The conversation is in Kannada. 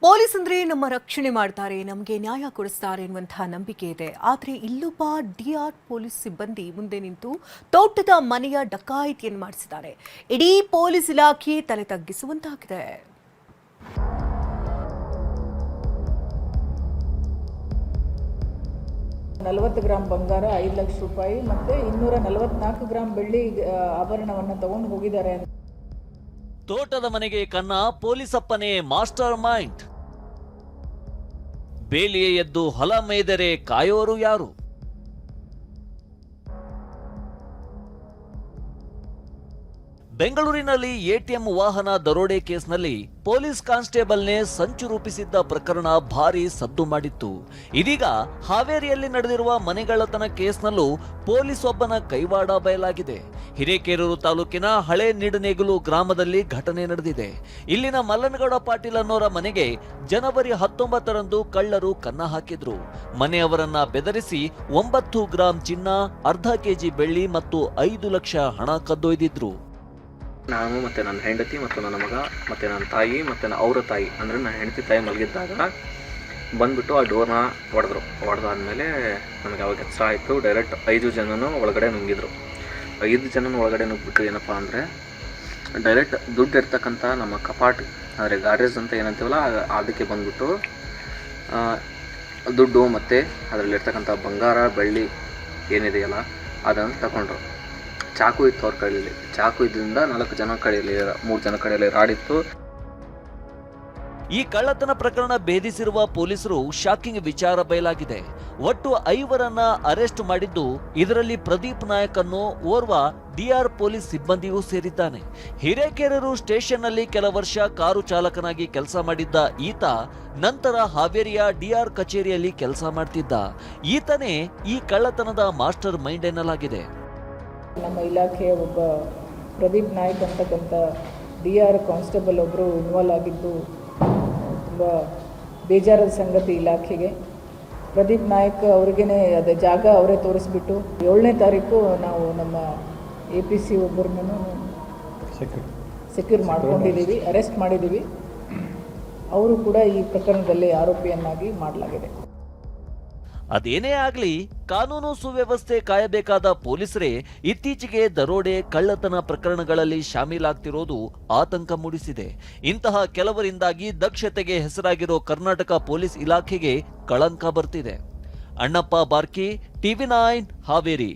ಪೊಲೀಸ್ ಅಂದ್ರೆ ನಮ್ಮ ರಕ್ಷಣೆ ಮಾಡ್ತಾರೆ, ನಮಗೆ ನ್ಯಾಯ ಕೊಡಿಸ್ತಾರೆ ಎನ್ನುವಂತಹ ನಂಬಿಕೆ ಇದೆ. ಆದರೆ ಇಲ್ಲೊಬ್ಬ ಡಿಆರ್ ಪೊಲೀಸ್ ಸಿಬ್ಬಂದಿ ಮುಂದೆ ನಿಂತು ತೋಟದ ಮನೆಯ ಡಕಾಯಿತಿಯನ್ನು ಮಾಡಿಸಿದ್ದಾರೆ. ಇಡೀ ಪೊಲೀಸ್ ಇಲಾಖೆ ತಲೆ ತಗ್ಗಿಸುವಂತಾಗಿದೆ. ಗ್ರಾಂ ಬಂಗಾರ, 5 ಲಕ್ಷ ರೂಪಾಯಿ ಮತ್ತೆ 244 ಗ್ರಾಂ ಬೆಳ್ಳಿ ಆಭರಣವನ್ನು ತಗೊಂಡು ಹೋಗಿದ್ದಾರೆ. ತೋಟದ ಮನೆಗೆ ಕನ್ನ ಪೊಲೀಸಪ್ಪನೇ ಮಾಸ್ಟರ್ ಮೈಂಡ್. ಬೇಲಿಯೇ ಎದ್ದು ಹೊಲ ಮೇದರೆ ಕಾಯೋರು ಯಾರು? ಬೆಂಗಳೂರಿನಲ್ಲಿ ಎಟಿಎಂ ವಾಹನ ದರೋಡೆ ಕೇಸ್ನಲ್ಲಿ ಪೊಲೀಸ್ ಕಾನ್ಸ್ಟೇಬಲ್ನೇ ಸಂಚು ರೂಪಿಸಿದ್ದ ಪ್ರಕರಣ ಭಾರೀ ಸದ್ದು ಮಾಡಿತ್ತು. ಇದೀಗ ಹಾವೇರಿಯಲ್ಲಿ ನಡೆದಿರುವ ಮನೆಗಳ್ಳತನ ಕೇಸ್ನಲ್ಲೂ ಪೊಲೀಸ್ ಒಬ್ಬನ ಕೈವಾಡ ಬಯಲಾಗಿದೆ. ಹಿರೇಕೆರೂರು ತಾಲೂಕಿನ ಹಳೆ ನಿಡನೇಗುಲು ಗ್ರಾಮದಲ್ಲಿ ಘಟನೆ ನಡೆದಿದೆ. ಇಲ್ಲಿನ ಮಲ್ಲನಗೌಡ ಪಾಟೀಲ್ ಅನ್ನೋರ ಮನೆಗೆ ಜನವರಿ 19ರಂದು ಕಳ್ಳರು ಕನ್ನ ಹಾಕಿದ್ರು. ಮನೆಯವರನ್ನ ಬೆದರಿಸಿ 9 ಗ್ರಾಂ ಚಿನ್ನ, ಅರ್ಧ ಕೆಜಿ ಬೆಳ್ಳಿ ಮತ್ತು 5 ಲಕ್ಷ ಹಣ ಕದ್ದೊಯ್ದಿದ್ರು. ನಾನು ಮತ್ತು ನನ್ನ ಹೆಂಡತಿ ಮತ್ತು ನನ್ನ ಮಗ ಮತ್ತು ನನ್ನ ತಾಯಿ ಮತ್ತು ಅವರ ತಾಯಿ ಅಂದರೆ ನನ್ನ ಹೆಂಡತಿ ತಾಯಿ ಮಲಗಿದ್ದಾಗ ಬಂದುಬಿಟ್ಟು ಆ ಡೋರ್ನ ಹೊಡೆದಾದ್ಮೇಲೆ ನನಗೆ ಅವಾಗ ಎಚ್ಚರ ಆಯಿತು. ಡೈರೆಕ್ಟ್ 5 ಜನನೂ ಒಳಗಡೆ ನುಗ್ಗಿದ್ರು. 5 ಜನನೂ ಒಳಗಡೆ ನುಗ್ಗಿಬಿಟ್ಟು ಏನಪ್ಪ ಅಂದರೆ ಡೈರೆಕ್ಟ್ ದುಡ್ಡು ಇರ್ತಕ್ಕಂಥ ನಮ್ಮ ಕಪಾಟ್ ಅಂದರೆ ಗಾರೇಜ್ ಅಂತ ಏನಂತೀವಲ್ಲ ಅದಕ್ಕೆ ಬಂದುಬಿಟ್ಟು ದುಡ್ಡು ಮತ್ತು ಅದರಲ್ಲಿರ್ತಕ್ಕಂಥ ಬಂಗಾರ ಬೆಳ್ಳಿ ಏನಿದೆಯಲ್ಲ ಅದನ್ನು ತಗೊಂಡ್ರು. ಚಾಕು ಇತ್ತು ಅವ್ರ ಕೈಯಲ್ಲಿ. ಚಾಕು ಇದ್ರಿಂದ 4 ಜನ ಕಡೆಯಲ್ಲಿ 3 ಜನ ಕಡೆಯಲ್ಲಿ ರಾಡಿತ್ತು. ಈ ಕಳ್ಳತನ ಪ್ರಕರಣ ಭೇದಿಸಿರುವ ಪೊಲೀಸರು ಶಾಕಿಂಗ್ ವಿಚಾರ ಬಯಲಾಗಿದೆ. ಒಟ್ಟು 5ರನ್ನ ಅರೆಸ್ಟ್ ಮಾಡಿದ್ದು, ಇದರಲ್ಲಿ ಪ್ರದೀಪ್ ನಾಯಕ್ ಅನ್ನೋ ಓರ್ವ ಡಿಆರ್ ಪೊಲೀಸ್ ಸಿಬ್ಬಂದಿಯೂ ಸೇರಿದ್ದಾನೆ. ಹಿರೇಕೆರೂರು ಸ್ಟೇಷನ್ನಲ್ಲಿ ಕೆಲ ವರ್ಷ ಕಾರು ಚಾಲಕನಾಗಿ ಕೆಲಸ ಮಾಡಿದ್ದ ಈತ ನಂತರ ಹಾವೇರಿಯ ಡಿಆರ್ ಕಚೇರಿಯಲ್ಲಿ ಕೆಲಸ ಮಾಡ್ತಿದ್ದ. ಈತನೇ ಈ ಕಳ್ಳತನದ ಮಾಸ್ಟರ್ ಮೈಂಡ್ ಎನ್ನಲಾಗಿದೆ. ನಮ್ಮ ಇಲಾಖೆಯ ಒಬ್ಬ ಪ್ರದೀಪ್ ನಾಯಕ್ ಅಂತಕ್ಕಂಥ ಡಿಆರ್ ಕಾನ್ಸ್ಟೇಬಲ್ ಒಬ್ಬರು ಇನ್ವಾಲ್ವ್ ಆಗಿದ್ದು ತುಂಬ ಬೇಜಾರದ ಸಂಗತಿ ಇಲಾಖೆಗೆ. ಪ್ರದೀಪ್ ನಾಯಕ್ ಅವ್ರಿಗೇ ಅದೇ ಜಾಗ ಅವರೇ ತೋರಿಸ್ಬಿಟ್ಟು 7ನೇ ತಾರೀಕು ನಾವು ನಮ್ಮ APC ಒಬ್ಬರನ್ನು ಸೆಕ್ಯೂರ್ ಮಾಡ್ಕೊಂಡಿದ್ದೀವಿ, ಅರೆಸ್ಟ್ ಮಾಡಿದ್ದೀವಿ. ಅವರು ಕೂಡ ಈ ಪ್ರಕರಣದಲ್ಲಿ ಆರೋಪಿಯನ್ನಾಗಿ ಮಾಡಲಾಗಿದೆ. ಅದೇನೇ ಆಗ್ಲಿ, ಕಾನೂನು ಸುವ್ಯವಸ್ಥೆ ಕಾಯಬೇಕಾದ ಪೊಲೀಸರೇ ಇತ್ತೀಚೆಗೆ ದರೋಡೆ ಕಳ್ಳತನ ಪ್ರಕರಣಗಳಲ್ಲಿ ಶಾಮೀಲಾಗ್ತಿರೋದು ಆತಂಕ ಮೂಡಿಸಿದೆ. ಇಂತಹ ಕೆಲವರಿಂದಾಗಿ ದಕ್ಷತೆಗೆ ಹೆಸರಾಗಿರೋ ಕರ್ನಾಟಕ ಪೊಲೀಸ್ ಇಲಾಖೆಗೆ ಕಳಂಕ ಬರ್ತಿದೆ. ಅಣ್ಣಪ್ಪ ಬಾರ್ಕಿ, TV9 ಹಾವೇರಿ.